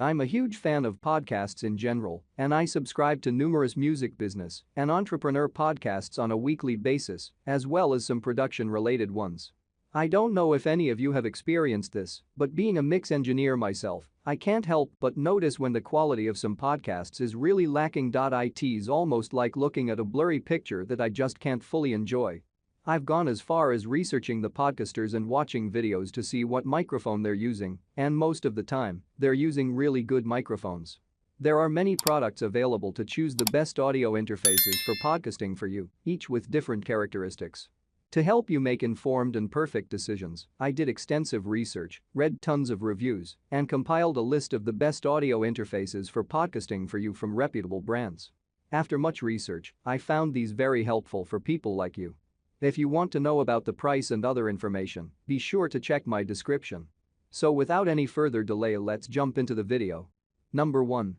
I'm a huge fan of podcasts in general, and I subscribe to numerous music business and entrepreneur podcasts on a weekly basis, as well as some production-related ones. I don't know if any of you have experienced this, but being a mix engineer myself, I can't help but notice when the quality of some podcasts is really lacking. It's almost like looking at a blurry picture that I just can't fully enjoy. I've gone as far as researching the podcasters and watching videos to see what microphone they're using, and most of the time, they're using really good microphones. There are many products available to choose the best audio interfaces for podcasting for you, each with different characteristics. To help you make informed and perfect decisions, I did extensive research, read tons of reviews, and compiled a list of the best audio interfaces for podcasting for you from reputable brands. After much research, I found these very helpful for people like you. If you want to know about the price and other information, be sure to check my description. So without any further delay, let's jump into the video. Number 1.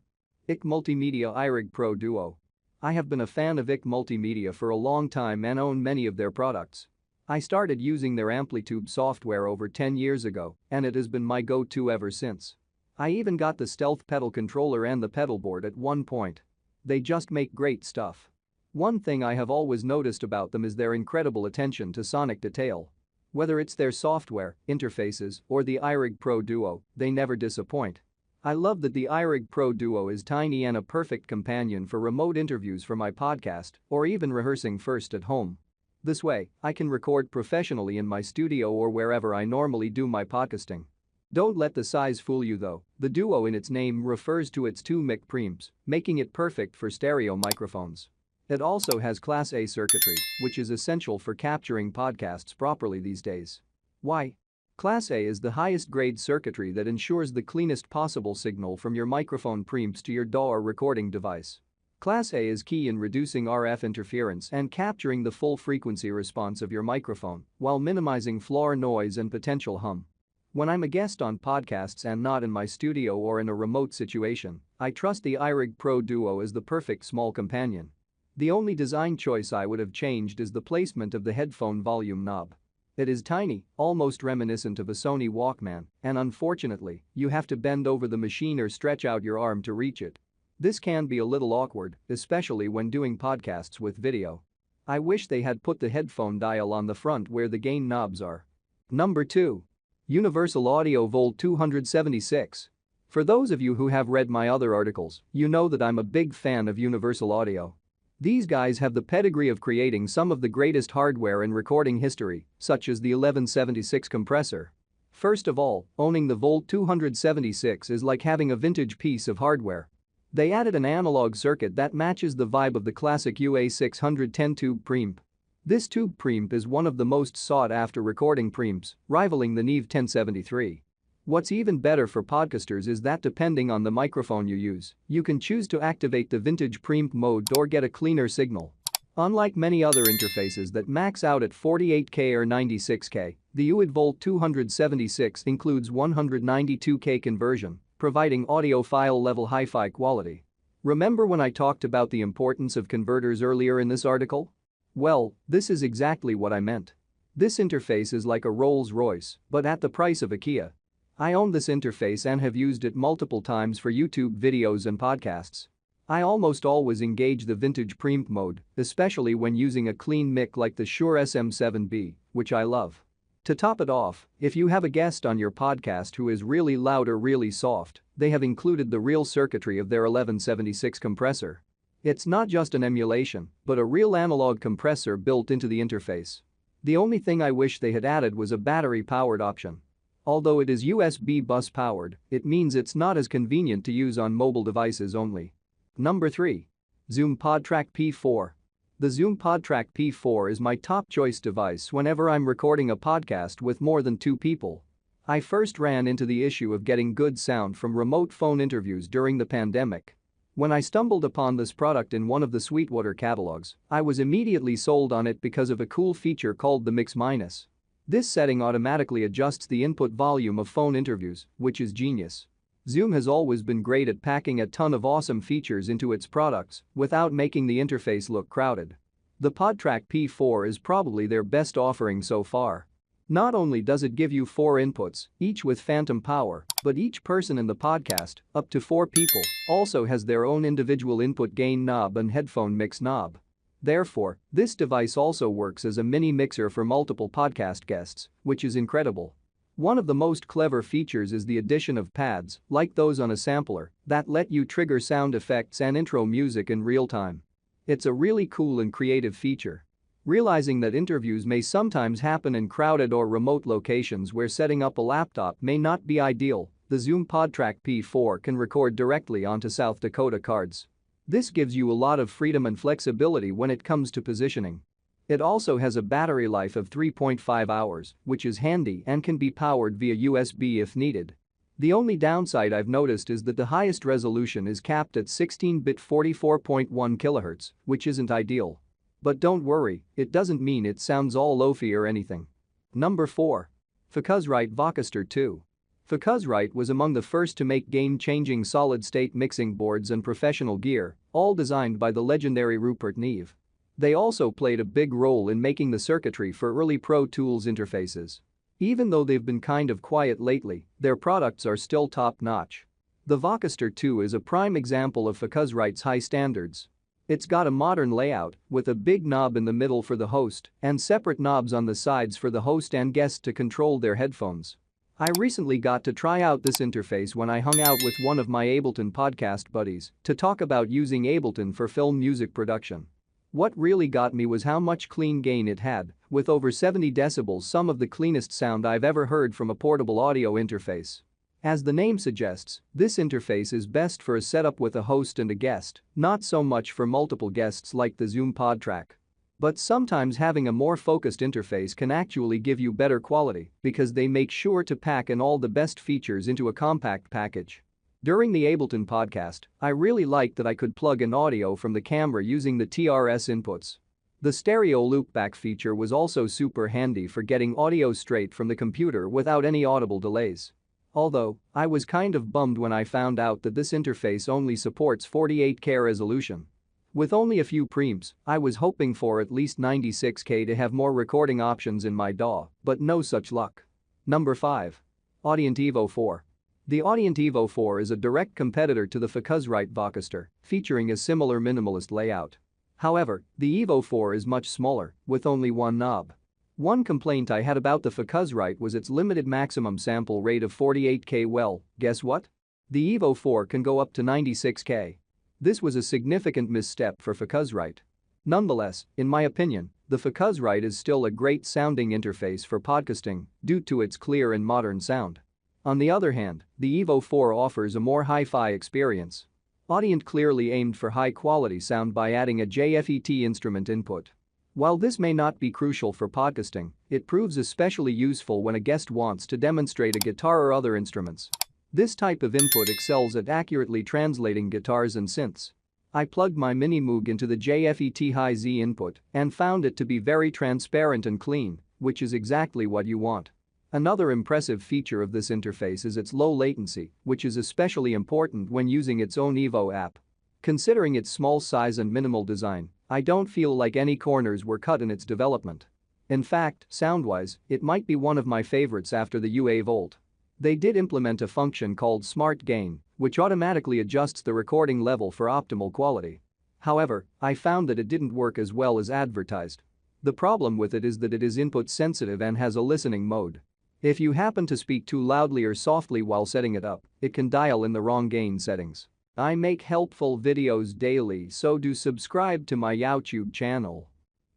IRig Multimedia IRig Pro Duo. I have been a fan of IRig Multimedia for a long time and own many of their products. I started using their Amplitude software over 10 years ago, and it has been my go-to ever since. I even got the stealth pedal controller and the pedal board at one point. They just make great stuff. One thing I have always noticed about them is their incredible attention to sonic detail. Whether it's their software, interfaces, or the IRig Pro Duo, they never disappoint. I love that the IRig Pro Duo is tiny and a perfect companion for remote interviews for my podcast or even rehearsing first at home. This way, I can record professionally in my studio or wherever I normally do my podcasting. Don't let the size fool you though, the Duo in its name refers to its two mic preamps, making it perfect for stereo microphones. It also has Class A circuitry, which is essential for capturing podcasts properly these days. Why? Class A is the highest grade circuitry that ensures the cleanest possible signal from your microphone preamps to your DAW or recording device. Class A is key in reducing RF interference and capturing the full frequency response of your microphone while minimizing floor noise and potential hum. When I'm a guest on podcasts and not in my studio or in a remote situation, I trust the IRig Pro Duo as the perfect small companion. The only design choice I would have changed is the placement of the headphone volume knob. It is tiny, almost reminiscent of a Sony Walkman, and unfortunately, you have to bend over the machine or stretch out your arm to reach it. This can be a little awkward, especially when doing podcasts with video. I wish they had put the headphone dial on the front where the gain knobs are. Number 2. Universal Audio Volt 276. For those of you who have read my other articles, you know that I'm a big fan of Universal Audio. These guys have the pedigree of creating some of the greatest hardware in recording history, such as the 1176 compressor. First of all, owning the Volt 276 is like having a vintage piece of hardware. They added an analog circuit that matches the vibe of the classic UA610 tube preamp. This tube preamp is one of the most sought-after recording preamps, rivaling the Neve 1073. What's even better for podcasters is that depending on the microphone you use, you can choose to activate the vintage preamp mode or get a cleaner signal. Unlike many other interfaces that max out at 48K or 96K, the UID Volt 276 includes 192K conversion, providing audiophile level hi-fi quality. Remember when I talked about the importance of converters earlier in this article? Well, this is exactly what I meant. This interface is like a Rolls-Royce, but at the price of a Kia. I own this interface and have used it multiple times for YouTube videos and podcasts. I almost always engage the vintage preamp mode, especially when using a clean mic like the Shure SM7B, which I love. To top it off, if you have a guest on your podcast who is really loud or really soft, they have included the real circuitry of their 1176 compressor. It's not just an emulation, but a real analog compressor built into the interface. The only thing I wish they had added was a battery-powered option. Although it is USB bus powered, it means it's not as convenient to use on mobile devices only. Number 3. Zoom PodTrak P4. The Zoom PodTrak P4 is my top choice device whenever I'm recording a podcast with more than 2 people. I first ran into the issue of getting good sound from remote phone interviews during the pandemic. When I stumbled upon this product in one of the Sweetwater catalogs, I was immediately sold on it because of a cool feature called the Mix Minus. This setting automatically adjusts the input volume of phone interviews, which is genius. Zoom has always been great at packing a ton of awesome features into its products without making the interface look crowded. The PodTrak P4 is probably their best offering so far. Not only does it give you 4 inputs, each with phantom power, but each person in the podcast, up to 4 people, also has their own individual input gain knob and headphone mix knob. Therefore, this device also works as a mini mixer for multiple podcast guests, which is incredible. One of the most clever features is the addition of pads, like those on a sampler, that let you trigger sound effects and intro music in real time. It's a really cool and creative feature. Realizing that interviews may sometimes happen in crowded or remote locations where setting up a laptop may not be ideal, the Zoom PodTrak P4 can record directly onto South Dakota cards. This gives you a lot of freedom and flexibility when it comes to positioning. It also has a battery life of 3.5 hours, which is handy and can be powered via USB if needed. The only downside I've noticed is that the highest resolution is capped at 16-bit 44.1 kHz, which isn't ideal. But don't worry, it doesn't mean it sounds all lofi or anything. Number 4. Focusrite Vocaster Two. Focusrite was among the first to make game-changing solid-state mixing boards and professional gear, all designed by the legendary Rupert Neve. They also played a big role in making the circuitry for early Pro Tools interfaces. Even though they've been kind of quiet lately, their products are still top-notch. The Vocaster Two is a prime example of Focusrite's high standards. It's got a modern layout with a big knob in the middle for the host and separate knobs on the sides for the host and guests to control their headphones. I recently got to try out this interface when I hung out with one of my Ableton podcast buddies to talk about using Ableton for film music production. What really got me was how much clean gain it had, with over 70 decibels, some of the cleanest sound I've ever heard from a portable audio interface. As the name suggests, this interface is best for a setup with a host and a guest, not so much for multiple guests like the Zoom PodTrak. But sometimes having a more focused interface can actually give you better quality because they make sure to pack in all the best features into a compact package. During the Ableton podcast, I really liked that I could plug in audio from the camera using the TRS inputs. The stereo loopback feature was also super handy for getting audio straight from the computer without any audible delays. Although, I was kind of bummed when I found out that this interface only supports 48K resolution. With only a few preamps, I was hoping for at least 96K to have more recording options in my DAW, but no such luck. Number 5. Audient Evo 4. The Audient Evo 4 is a direct competitor to the Focusrite Vocaster, featuring a similar minimalist layout. However, the Evo 4 is much smaller, with only one knob. One complaint I had about the Focusrite was its limited maximum sample rate of 48K. Well, guess what? The Evo 4 can go up to 96K. This was a significant misstep for Focusrite. Nonetheless, in my opinion, the Focusrite is still a great sounding interface for podcasting due to its clear and modern sound. On the other hand, the Evo 4 offers a more hi-fi experience. Audient clearly aimed for high-quality sound by adding a JFET instrument input. While this may not be crucial for podcasting, it proves especially useful when a guest wants to demonstrate a guitar or other instruments. This type of input excels at accurately translating guitars and synths. I plugged my Mini Moog into the JFET Hi-Z input and found it to be very transparent and clean, which is exactly what you want. Another impressive feature of this interface is its low latency, which is especially important when using its own Evo app. Considering its small size and minimal design, I don't feel like any corners were cut in its development. In fact, sound-wise, it might be one of my favorites after the UA Volt. They did implement a function called Smart Gain, which automatically adjusts the recording level for optimal quality. However, I found that it didn't work as well as advertised. The problem with it is that it is input sensitive and has a listening mode. If you happen to speak too loudly or softly while setting it up, it can dial in the wrong gain settings. I make helpful videos daily, so do subscribe to my YouTube channel.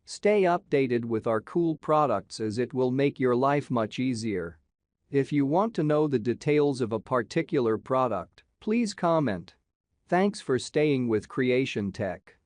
Stay updated with our cool products as it will make your life much easier. If you want to know the details of a particular product, please comment. Thanks for staying with Creation Tech.